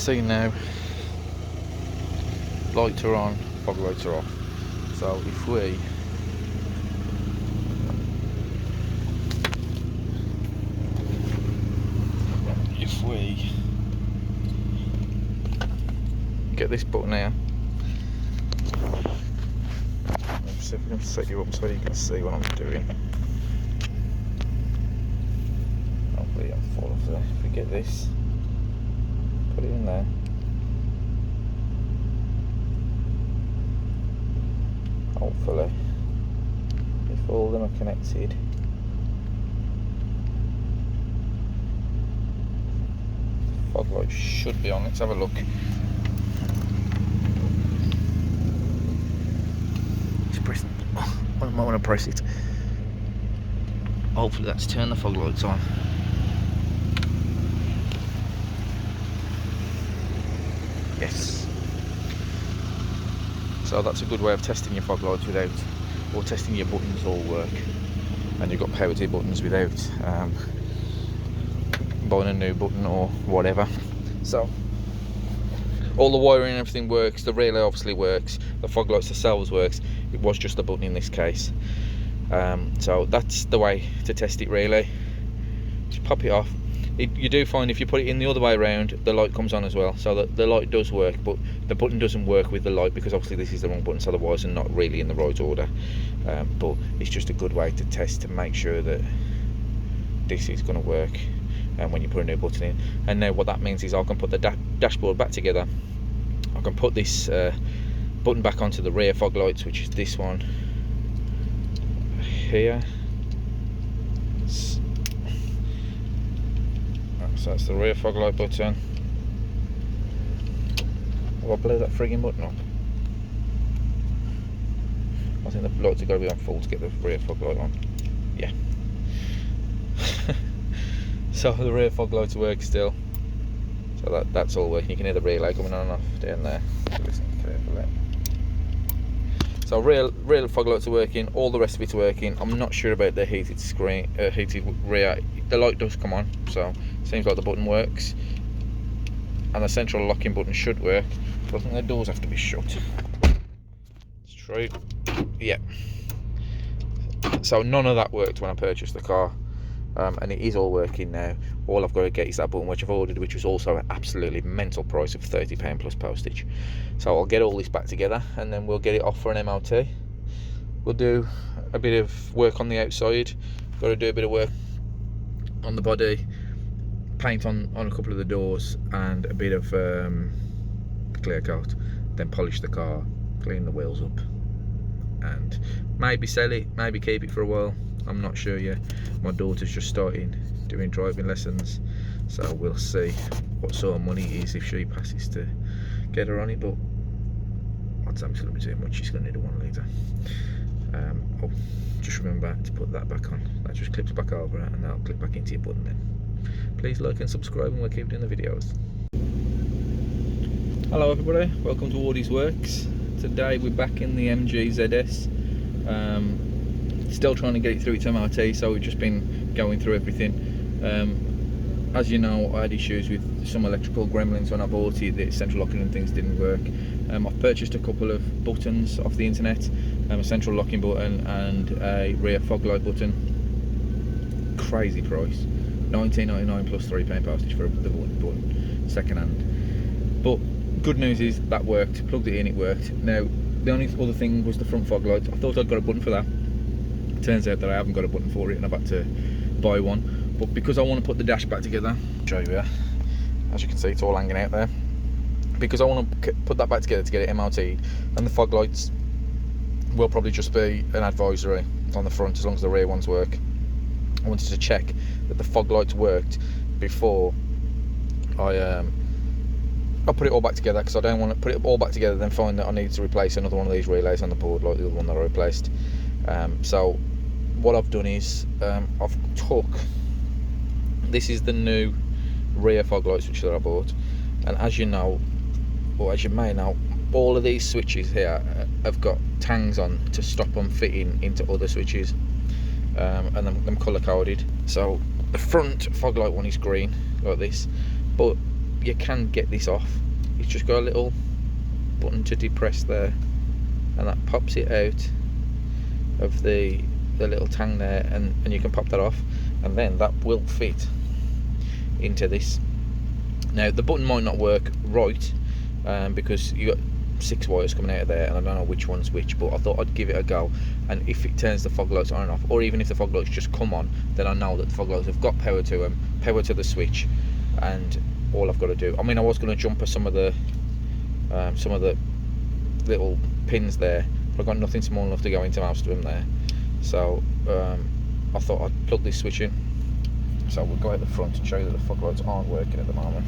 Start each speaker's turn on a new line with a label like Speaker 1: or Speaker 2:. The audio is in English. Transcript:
Speaker 1: see now, lights are on, fog lights are off. So if we get this button here, let's see if we can set you up so you can see what I'm doing. Hopefully I'll fall off there. If we get this, put it in there. Hopefully, if all of them are connected, fog light should be on. Let's have a look. Just press. I might want to press it. Hopefully that's turned the fog lights on. Yes. So that's a good way of testing your fog lights without, or testing your buttons all work. And you've got power to your buttons without buying a new button or whatever. So all the wiring and everything works. The relay obviously works. The fog lights themselves works. It was just the button in this case. So that's the way to test it really. Just pop it off. You do find if you put it in the other way around, the light comes on as well. So the light does work, but the button doesn't work with the light because obviously this is the wrong button, so the wires are not really in the right order. But it's just a good way to test to make sure that this is going to work when you put a new button in. And now what that means is I can put the dashboard back together. I can put this button back onto the rear fog lights, which is this one here. So that's the rear fog light button. Will I blow that frigging button up? I think the lights have got to be on full to get the rear fog light on. Yeah. So the rear fog lights work still. So that's all working. You can hear the relay coming on and off down there. Listen carefully. So rear fog lights are working. All the rest of it's working. I'm not sure about the heated screen, heated rear. The light does come on, so seems like the button works, and the central locking button should work, but I think the doors have to be shut. It's true. Yeah. So none of that worked when I purchased the car, and it is all working now. All I've got to get is that button which I've ordered, which was also an absolutely mental price of £30 plus postage. So I'll get all this back together and then we'll get it off for an MOT. We'll do a bit of work on the outside, got to do a bit of work on the body, paint on a couple of the doors, and a bit of clear coat, then polish the car, clean the wheels up, and maybe sell it, maybe keep it for a while. I'm not sure yet. My daughter's just starting doing driving lessons, so we'll see what sort of money it is if she passes to get her on it, but I'd say it's going to be too much. She's going to need a 1 litre. Oh, just remember to put that back on. That just clips back over and that'll clip back into your button then. Please like and subscribe and we'll keep doing the videos. Hello everybody, welcome to Wardy's Works. Today we're back in the MG ZS. Still trying to get it through its MOT, so we've just been going through everything. As you know, I had issues with some electrical gremlins when I bought it. The central locking and things didn't work. I've purchased a couple of buttons off the internet, a central locking button and a rear fog light button. Crazy price, £19.99 plus £3 postage for the button, second hand. But good news is that worked. Plugged it in, it worked. Now the only other thing was the front fog lights. I thought I'd got a button for that. It turns out that I haven't got a button for it and I've had to buy one. But because I want to put the dash back together, I'll show you here. As you can see, it's all hanging out there. Because I want to put that back together to get it MOT'd, and the fog lights will probably just be an advisory on the front as long as the rear ones work. I wanted to check that the fog lights worked before I put it all back together, because I don't want to put it all back together then find that I need to replace another one of these relays on the board like the other one that I replaced. So what I've done is I've took, this is the new rear fog light switch that I bought, and as you know, or as you may know, all of these switches here have got tangs on to stop them fitting into other switches, and them colour coded. So the front fog light one is green like this, but you can get this off. It's just got a little button to depress there, and that pops it out of the little tang there, and you can pop that off, and then that will fit into this. Now the button might not work right, because you got 6 wires coming out of there, and I don't know which one's which, but I thought I'd give it a go, and if it turns the fog lights on and off, or even if the fog lights just come on, then I know that the fog lights have got power to them, power to the switch, and all I've got to do. I mean, I was going to jumper some of the little pins there, but I've got nothing small enough to go into most of them there, so I thought I'd plug this switch in. So we'll go out the front and show you that the fog lights aren't working at the moment.